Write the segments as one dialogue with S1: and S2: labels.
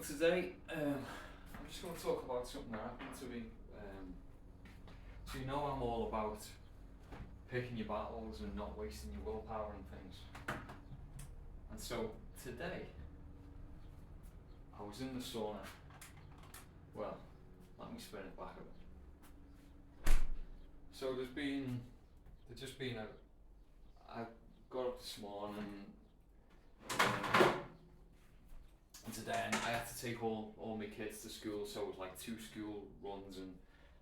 S1: today, I'm just going to talk about something that happened to me. So you know I'm all about picking your battles and not wasting your willpower and things. And so today, I was in the sauna. Well, let me spin it back a bit. So there's just been I got up this morning and today I had to take all my kids to school, so it was like 2 school runs and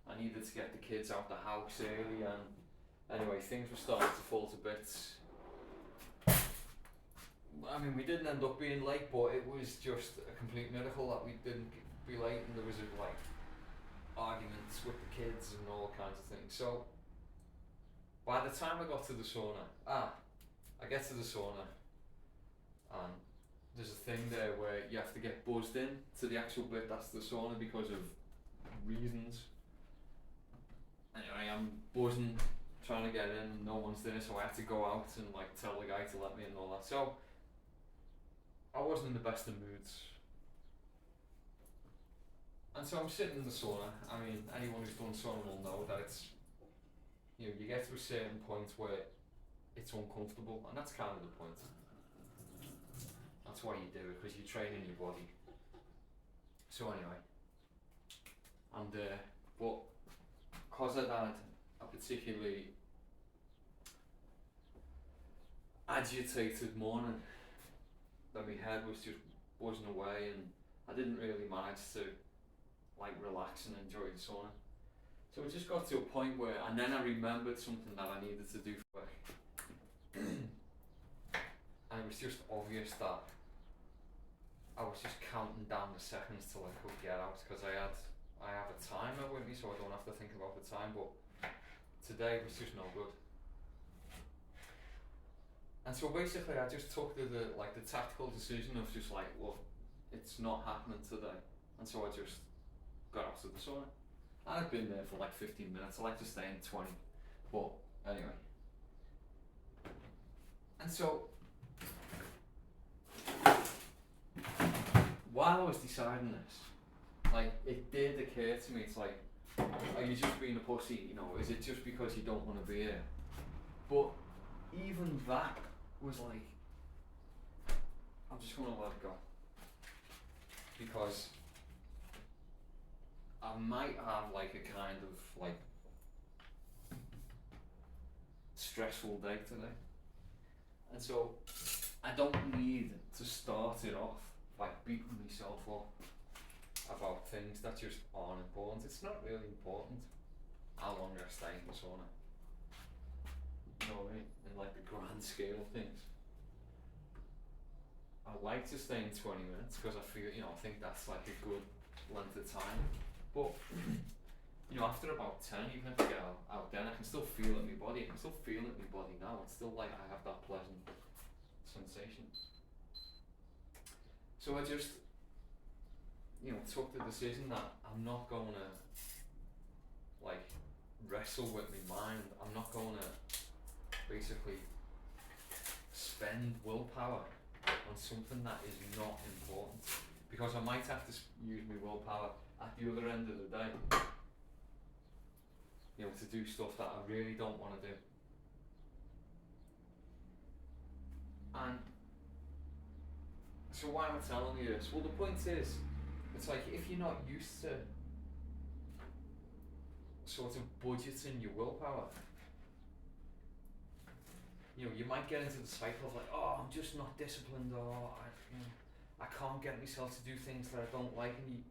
S1: I needed to get the kids out the house early, and anyway, things were starting to fall to bits. I mean, we didn't end up being late, but it was just a complete miracle that we didn't be late, and there was like arguments with the kids and all kinds of things. So by the time I got to the sauna, I get to the sauna and there's a thing there where you have to get buzzed in to the actual bit that's the sauna because of reasons. Anyway, I'm buzzing, trying to get in, no one's there, so I had to go out and like tell the guy to let me in and all that. So I wasn't in the best of moods. And so I'm sitting in the sauna. I mean, anyone who's done sauna will know that it's, you get to a certain point where it's uncomfortable, and that's kind of the point. That's why you do it, because you're training your body. So anyway, and but because I'd had a particularly agitated morning, that my head was just buzzing away, and I didn't really manage to like relax and enjoy the sauna. So it just got to a point where, and then I remembered something that I needed to do for work. And it was just obvious that I was just counting down the seconds till I could get out, because I have a timer with me, so I don't have to think about the time, but today was just no good. And so basically I just took the tactical decision of just like, look, it's not happening today. And so I just got out of the sauna. And I've been there for like 15 minutes, I like to stay in 20. But anyway. And so, while I was deciding this, like, it did occur to me, it's like, are you just being a pussy, is it just because you don't want to be here? But even that was like, I'm just going to let it go. Because I might have like a kind of like stressful day today. And so I don't need to start it off by beating myself up about things that just aren't important. It's not really important how long I stay in the sauna. You know what I mean? In like the grand scale of things. I like to stay in 20 minutes because I feel, I think that's like a good length of time. But, after about 10, even if I get out then, I can still feel it in my body. I can still feel it in my body now. It's still like I have that pleasant sensation. So I just, took the decision that I'm not going to, like, wrestle with my mind. I'm not going to basically spend willpower on something that is not important, because I might have to use my willpower at the other end of the day, to do stuff that I really don't want to do. And so why am I telling you this? Well, the point is, it's like, if you're not used to sort of budgeting your willpower, you might get into the cycle of like, oh, I'm just not disciplined, or I can't get myself to do things that I don't like, and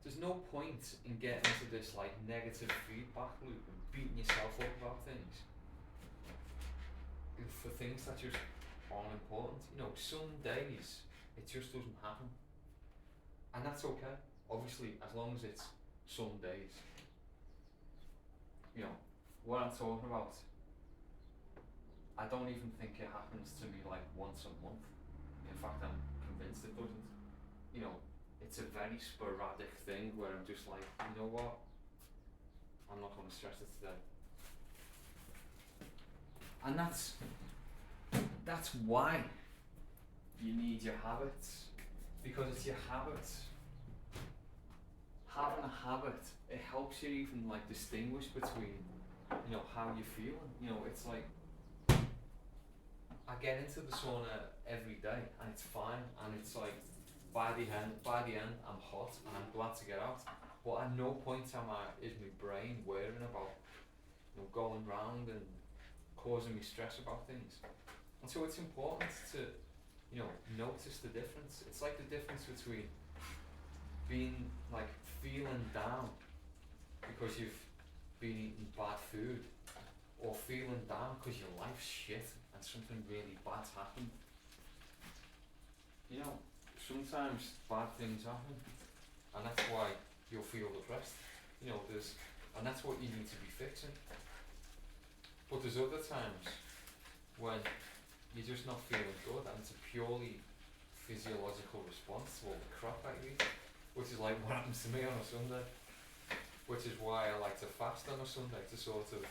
S1: there's no point in getting into this like negative feedback loop and beating yourself up about things for things that just aren't important. Some days it just doesn't happen, and that's okay, obviously, as long as it's some days. What I'm talking about, I don't even think it happens to me like once a month. In fact, I'm convinced it doesn't. It's a very sporadic thing where I'm just like, you know what? I'm not going to stress it today. And that's why you need your habits, because it's your habit. Having a habit, it helps you even like distinguish between, how you're feeling. It's like I get into the sauna every day and it's fine, and it's like by the end I'm hot and I'm glad to get out. But at no point is my brain worrying about going round and causing me stress about things. And so it's important to notice the difference. It's like the difference between being like feeling down because you've been eating bad food, or feeling down because your life's shit and something really bad's happened. Sometimes bad things happen, and that's why you'll feel depressed. And that's what you need to be fixing. But there's other times when you're just not feeling good, and it's a purely physiological response to all the crap that you eat, which is like what happens to me on a Sunday. Which is why I like to fast on a Sunday, to sort of,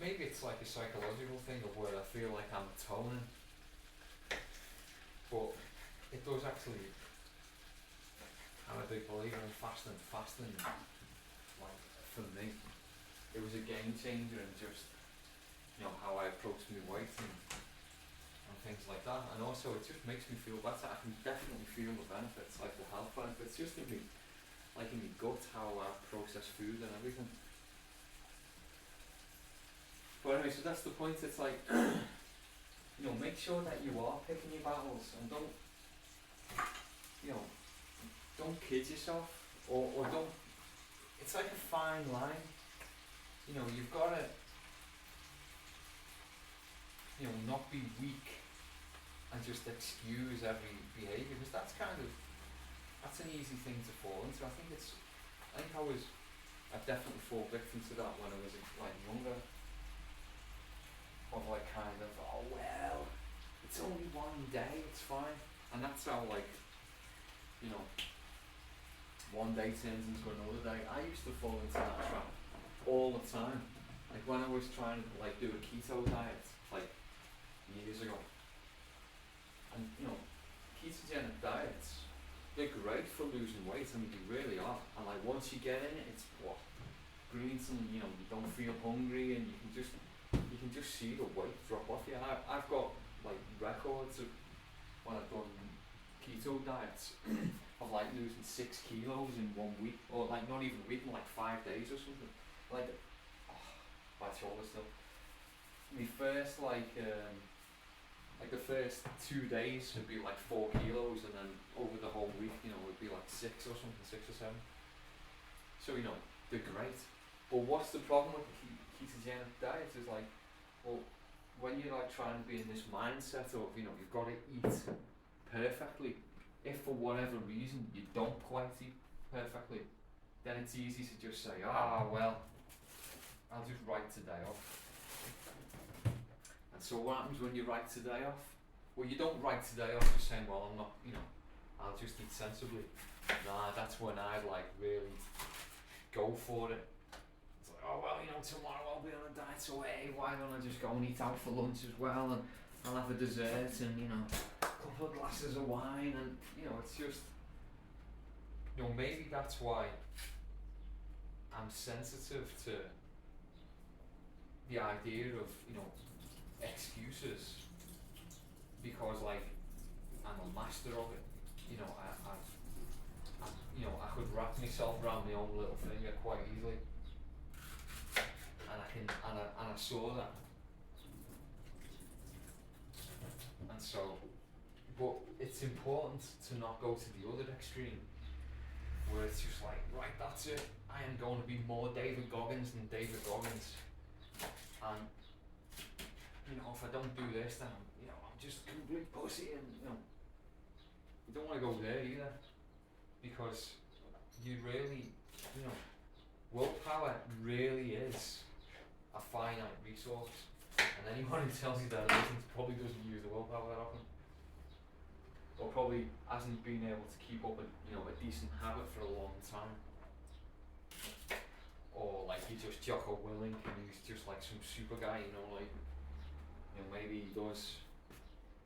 S1: maybe it's like a psychological thing of where I feel like I'm atoning, but it does actually, I'm a big believer in fasting. Fasting, like, for me, it was a game changer in just, how I approach my weight and things like that. And also it just makes me feel better. I can definitely feel the benefits, like the health benefits, just in me, like in my gut, how I process food and everything. But anyway, so that's the point. It's like, make sure that you are picking your battles, and don't kid yourself, or don't, it's like a fine line. You've got to, not be weak and just excuse every behaviour, because that's an easy thing to fall into. I think I definitely fall victim to that when I was like younger, of like kind of, oh well, it's only one day, it's fine. And that's how one day turns into another day. I used to fall into that trap all the time. Like when I was trying to like do a keto diet like years ago. And ketogenic diets, they're great for losing weight. I mean, they really are. And like once you get in it, it's greens, and you don't feel hungry, and you can just see the weight drop off you. I've got like records of when I've done keto diets of like losing 6 kilos in 1 week, or like not even a week, in like 5 days or something. Like, my shoulder still. My first the first 2 days would be like 4 kilos, and then over the whole week, it would be like 6 or something, 6 or 7. So they're great. But what's the problem with the ketogenic diets is like, well, when you're like trying to be in this mindset of you've got to eat perfectly, if for whatever reason you don't quite eat perfectly, then it's easy to just say, well, I'll just write today off. And so what happens when you write today off? Well, you don't write today off just saying, well, I'm not, I'll just eat sensibly. Nah, that's when I'd like really go for it. It's like, oh well, tomorrow I'll be on a diet, so hey, why don't I just go and eat out for lunch as well, and I'll have a dessert and a couple of glasses of wine, and it's just, maybe that's why I'm sensitive to the idea of excuses, because like I'm a master of it. I could wrap myself around my own little finger quite easily, and I saw that. And so, but it's important to not go to the other extreme, where it's just like, right, that's it, I am going to be more David Goggins than David Goggins, and if I don't do this, then I'm just a complete pussy, and you don't want to go there either, because you really, willpower really is a finite resource, and anyone who tells you that it isn't probably doesn't use the willpower that often, or probably hasn't been able to keep up a decent habit for a long time, or like you're just Jocko Willink and he's just like some super guy, maybe he does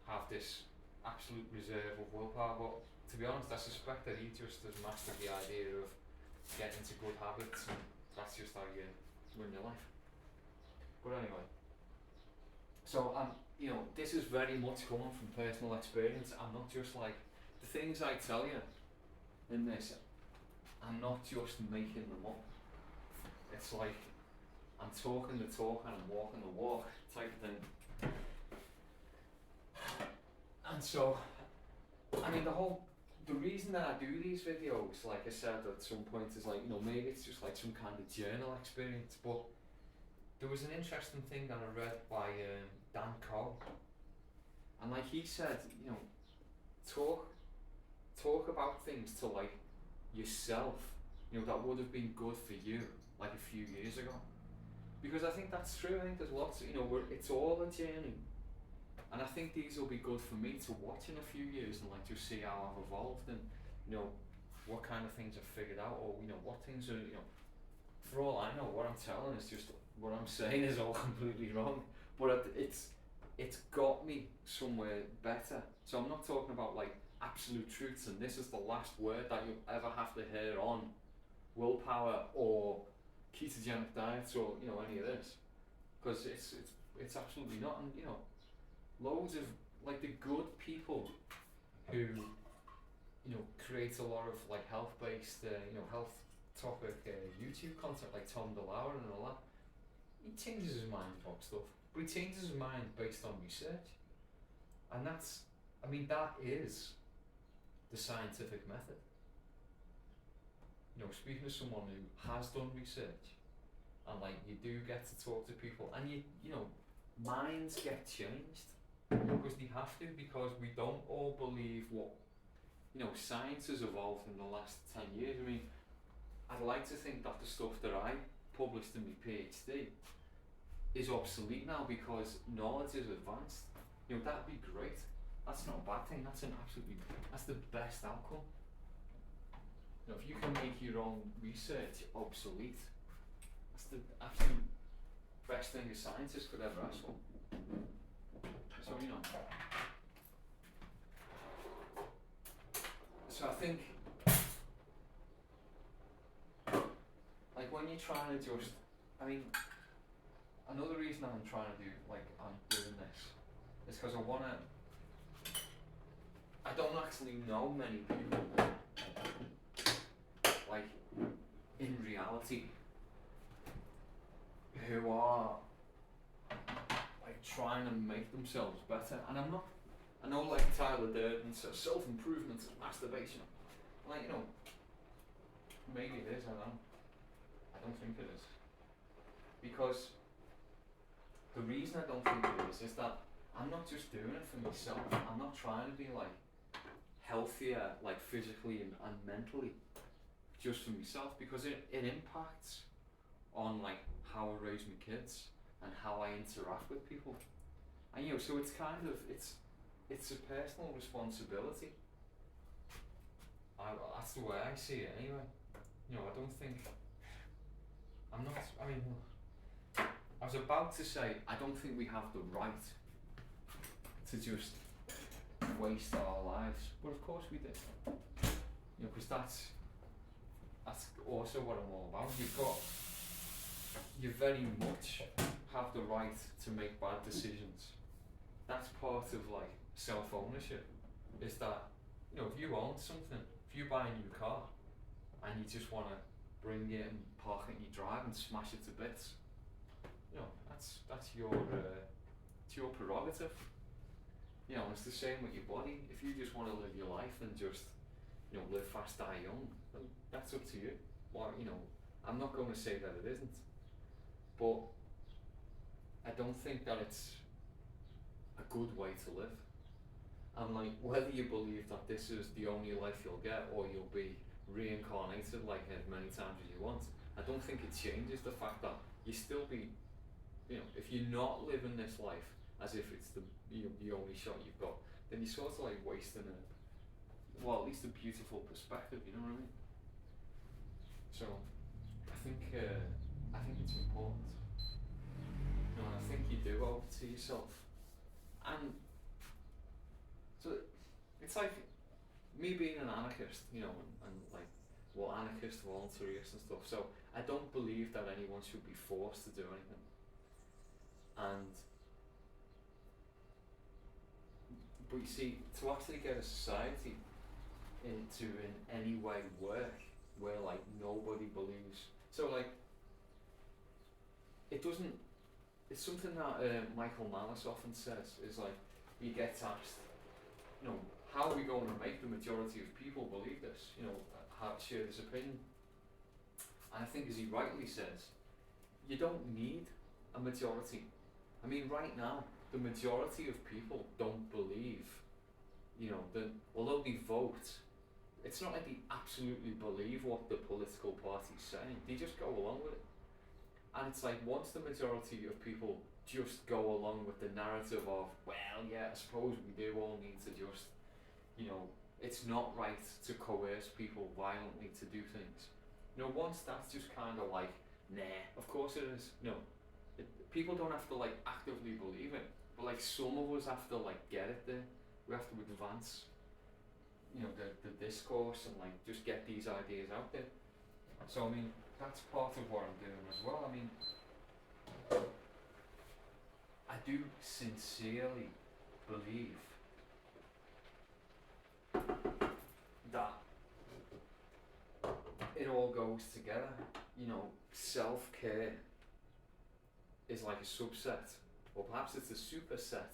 S1: have this absolute reserve of willpower, but to be honest, I suspect that he just has mastered the idea of getting into good habits, and that's just how you run your life. But anyway, so this is very much coming from personal experience. I'm not just like the things I tell you in this. I'm not just making them up. It's like I'm talking the talk and I'm walking the walk type thing. And so, I mean, the reason that I do these videos, like I said at some point, is like, maybe it's just like some kind of journal experience, but there was an interesting thing that I read by Dan Cole, and like he said, talk about things to like yourself, that would have been good for you like a few years ago, because I think that's true. I think there's lots, it's all a journey. And I think these will be good for me to watch in a few years and like just see how I've evolved, and what kind of things I've figured out, or what things are, for all I know, what I'm telling is just what I'm saying is all completely wrong, but it's got me somewhere better. So I'm not talking about like absolute truths and this is the last word that you'll ever have to hear on willpower or ketogenic diets or any of this, because it's absolutely not. And loads of like the good people who create a lot of like health-based health topic YouTube content, like Tom DeLauer and all that. He changes his mind about stuff, but he changes his mind based on research, and that is the scientific method. Speaking to someone who has done research, and like you do get to talk to people, and minds get changed. Because they have to, because we don't all believe what science has evolved in the last 10 years. I mean, I'd like to think that the stuff that I published in my PhD is obsolete now because knowledge is advanced. That'd be great. That's not a bad thing. That's the best outcome. If you can make your own research obsolete, that's the absolute best thing a scientist could ever ask for. So I think, like when you're trying to just, another reason I'm trying to do, like I'm doing this, is because I don't actually know many people, like in reality, who are like trying to make themselves better. And I know like Tyler Durden says self-improvement is masturbation. Like, maybe it is, I don't think it is. Because the reason I don't think it is that I'm not just doing it for myself. I'm not trying to be like healthier, like physically and mentally, just for myself, because it impacts on like how I raise my kids and how I interact with people. And so it's kind of, it's a personal responsibility. That's the way I see it anyway. I don't think, I was about to say, I don't think we have the right to just waste our lives, but of course we do. Because that's also what I'm all about. You very much have the right to make bad decisions. That's part of like self-ownership, is that, if you own something, if you buy a new car and you just want to bring it and park it in your drive and smash it to bits, that's your prerogative. It's the same with your body. If you just want to live your life and just live fast, die young, then that's up to you. Well, I'm not going to say that it isn't, but I don't think that it's a good way to live. And like, whether you believe that this is the only life you'll get, or you'll be reincarnated like as many times as you want, I don't think it changes the fact that you still be, if you're not living this life as if it's the only shot you've got, then you're sort of like wasting at least a beautiful perspective, you know what I mean? So I think it's important. I think you do owe it to yourself. And so it's like me being an anarchist, you know, and like, well, anarchist, voluntarist and stuff. So I don't believe that anyone should be forced to do anything. And but you see, to actually get a society into in any way work where like nobody believes, so like it doesn't. It's something that Michael Malice often says is like he gets asked, you know, how are we going to make the majority of people believe this? You know, share this opinion. And I think, as he rightly says, you don't need a majority. I mean, right now, the majority of people don't believe, you know, that although they vote, it's not like they absolutely believe what the political party's saying. They just go along with it. And it's like, once the majority of people just go along with the narrative of, well, yeah, I suppose we do all need to just, you know, it's not right to coerce people violently to do things. You know, once that's just kind of like, nah, of course it is. No, people don't have to like actively believe it, but like some of us have to like get it there. We have to advance, you know, the discourse and like just get these ideas out there. So I mean, that's part of what I'm doing as well. I mean, I do sincerely believe that it all goes together. You know, self-care is like a subset, or perhaps it's a superset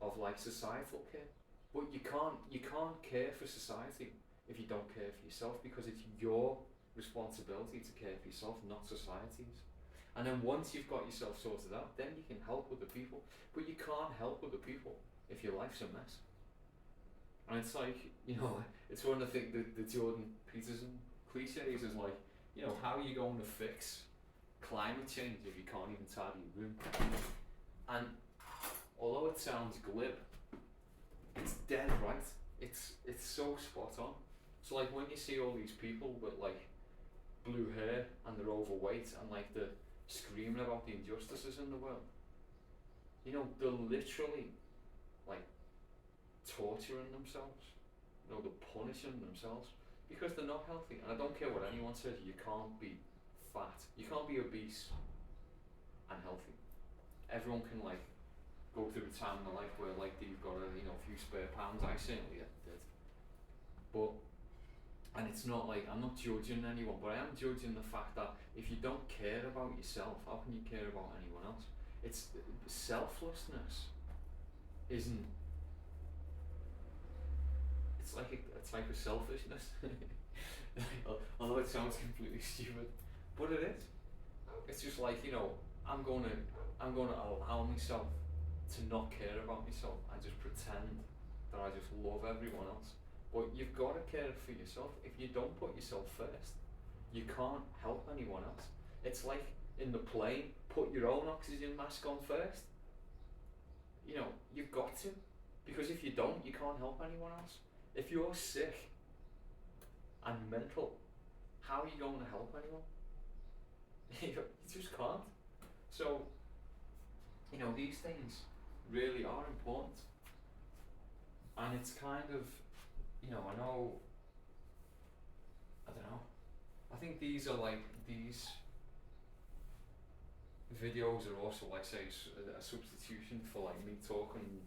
S1: of like societal care. But you can't care for society if you don't care for yourself, because it's your responsibility to care for yourself, not society's. And then once you've got yourself sorted out, then you can help other people. But you can't help other people if your life's a mess. And it's like, you know, it's one of the things, the Jordan Peterson cliches is like, you know, how are you going to fix climate change if you can't even tidy your room? And although it sounds glib, it's dead right. It's so spot on. So like when you see all these people with like blue hair and they're overweight and like they're screaming about the injustices in the world, you know, they're literally like torturing themselves. You know, they're punishing themselves because they're not healthy. And I don't care what anyone says, you can't be fat. You can't be obese and healthy. Everyone can like go through a time in their life where like they've got a, you know, a few spare pounds. I certainly did. But, and it's not like, I'm not judging anyone, but I am judging the fact that if you don't care about yourself, how can you care about anyone else? It's selflessness isn't, it's like a selfishness. Although it sounds completely stupid, but it is. It's just like, you know, I'm gonna allow myself to not care about myself and just pretend that I just love everyone else. But you've got to care for yourself. If you don't put yourself first, you can't help anyone else. It's like in the plane, put your own oxygen mask on first. You know, you've got to, because if you don't, you can't help anyone else. If you're sick and mental, how are you going to help anyone? You just can't. So, you know, these things really are important. And it's kind of, you know, I don't know, I think these videos are also like, say, a substitution for like me talking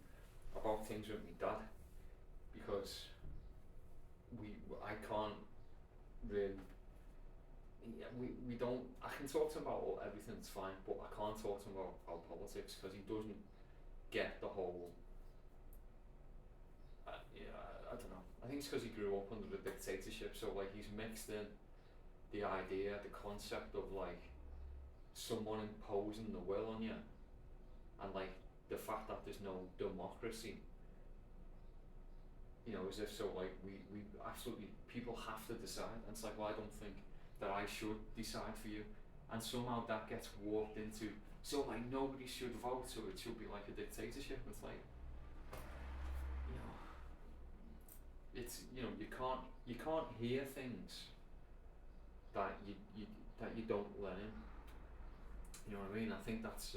S1: about things with my dad, because I can't really, we don't, I can talk to him about everything, it's fine, but I can't talk to him about politics because he doesn't get the whole, I don't know, I think it's because he grew up under the dictatorship, so like he's mixed in the idea, the concept of like someone imposing the will on you, and like the fact that there's no democracy, you know, as if so like we absolutely, people have to decide, and it's like, well, I don't think that I should decide for you, and somehow that gets warped into, so like nobody should vote, so it should be like a dictatorship. It's like, you know, it's, you know, you can't hear things that you don't learn. You know what I mean? I think that's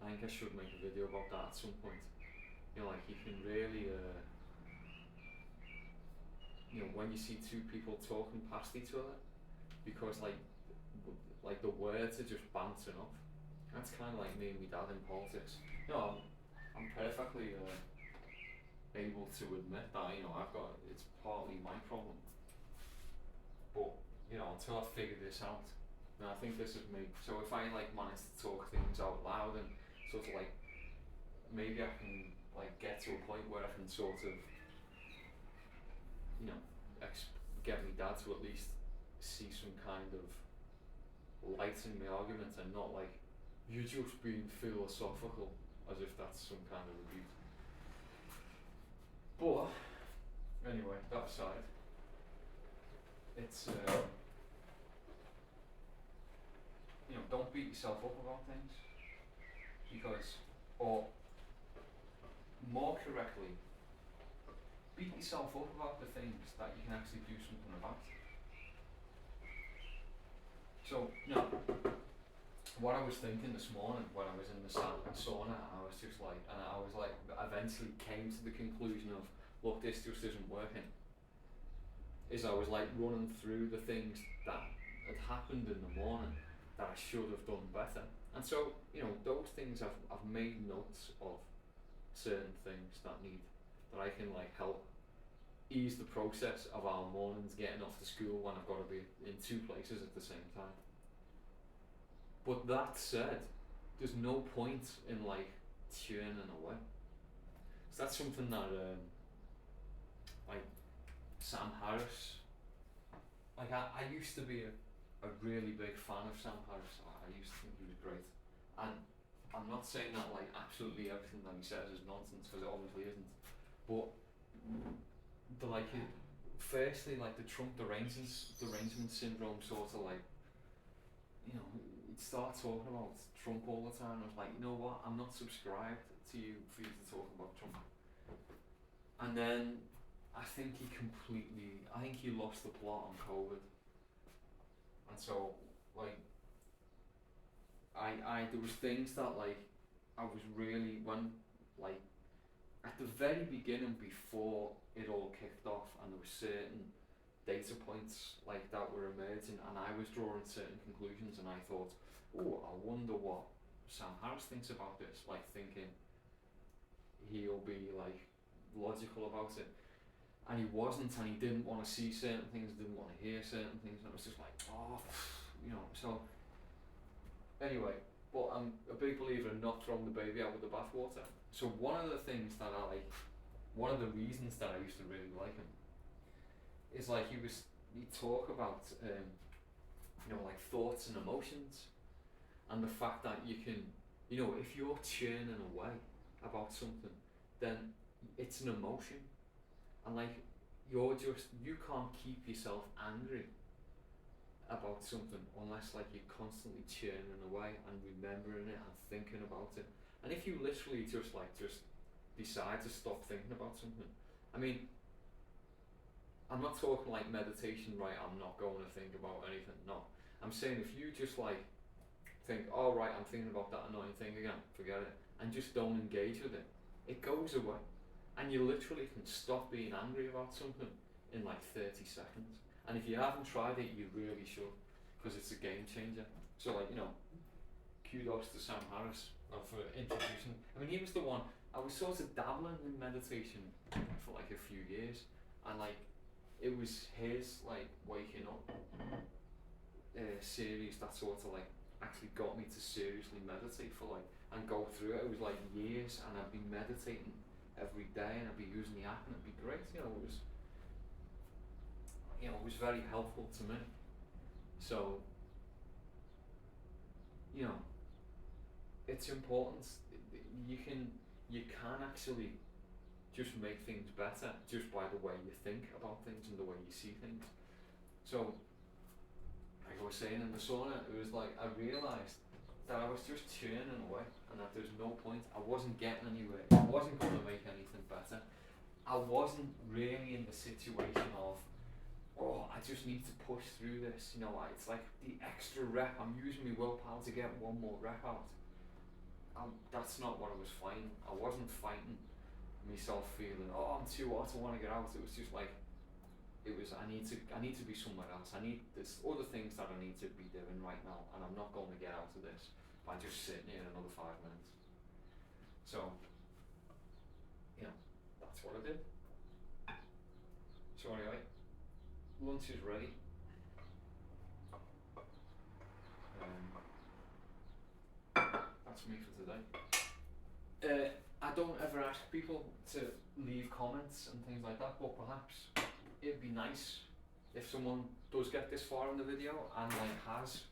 S1: I think I should make a video about that at some point. You know, like you can really, you know, when you see two people talking past each other, because like the words are just bouncing off. That's kind of like me and my dad in politics. You know, I'm perfectly able to admit that, you know, it's partly my problem. But, you know, until I figure this out, and I think this is me. So if I like manage to talk things out loud and sort of like, maybe I can like get to a point where I can sort of, you know, get my dad to at least see some kind of light in my argument and not like, you're just being philosophical, as if that's some kind of rebuke. But anyway, that aside, it's you know, don't beat yourself up about things, because, or more correctly, beat yourself up about the things that you can actually do something about. So, you know, what I was thinking this morning when I was in the sauna, I was just like, and I was like, eventually came to the conclusion of, look, this just isn't working. Is I was like running through the things that had happened in the morning that I should have done better. And so, you know, those things I've made notes of certain things that I can like help ease the process of our mornings getting off to school when I've got to be in two places at the same time. But that said, there's no point in like churning away. So that's something that like Sam Harris, like I used to be a really big fan of Sam Harris. I used to think he was great, and I'm not saying that like absolutely everything that he says is nonsense, because it obviously isn't. But the like, firstly, like the Trump derangement syndrome sort of like, you know, he'd start talking about Trump all the time. I was like, you know what? I'm not subscribed to you for you to talk about Trump. And then I think he lost the plot on COVID. And so, like, there was things that like I was really, when like at the very beginning before it all kicked off, and there were certain data points like that were emerging, and I was drawing certain conclusions, and I thought, oh, I wonder what Sam Harris thinks about this, like thinking he'll be like logical about it. And he wasn't, and he didn't want to see certain things, didn't want to hear certain things, and it was just like, oh, you know. So anyway, but I'm a big believer in not throwing the baby out with the bathwater. So one of the things that I like, one of the reasons that I used to really like him, is like he'd talk about you know, like thoughts and emotions, and the fact that you can, you know, if you're churning away about something, then it's an emotion. And like, you can't keep yourself angry about something unless like you're constantly churning away and remembering it and thinking about it. And if you literally just decide to stop thinking about something, I mean, I'm not talking like meditation, right? I'm not going to think about anything. No, I'm saying if you just like think, oh right, I'm thinking about that annoying thing again, forget it, and just don't engage with it, it goes away. And you literally can stop being angry about something in like 30 seconds. And if you haven't tried it, you really should, because it's a game changer. So like, you know, kudos to Sam Harris for introducing. I mean, he was the one, I was sort of dabbling in meditation for like a few years, and like, it was his like waking up series that sort of like actually got me to seriously meditate for like, and go through it. It was like years, and I'd been meditating every day, and I'd be using the app, and it'd be great. You know, it was very helpful to me. So, you know, it's important. You can actually just make things better just by the way you think about things and the way you see things. So, like I was saying in the sauna, it was like I realised that I was just churning away, and that there's no point. I wasn't getting anywhere. I wasn't going to make anything better. I wasn't really in the situation of, oh, I just need to push through this. You know, it's like the extra rep. I'm using my willpower to get one more rep out. That's not what I was fighting. I wasn't fighting myself feeling, oh, I'm too hot, I want to get out. It was just like, I need to be somewhere else. There's other things that I need to be doing right now, and I'm not going to get out of this by just sitting here another 5 minutes. So, that's what I did. So anyway, lunch is ready. That's me for today. I don't ever ask people to leave comments and things like that, but perhaps it'd be nice if someone does get this far in the video and like has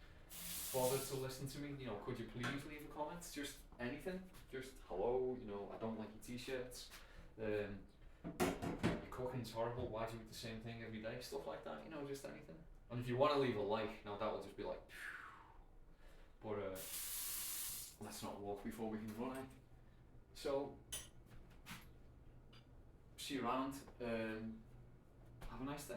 S1: bothered to listen to me. Could you please leave a comment? Just anything. Just hello. I don't like your t-shirts. Your cooking's horrible. Why do you eat the same thing every day? Stuff like that. Just anything. And if you want to leave a like, now that will just be like. But let's not walk before we can run. So, see you around. Have a nice day.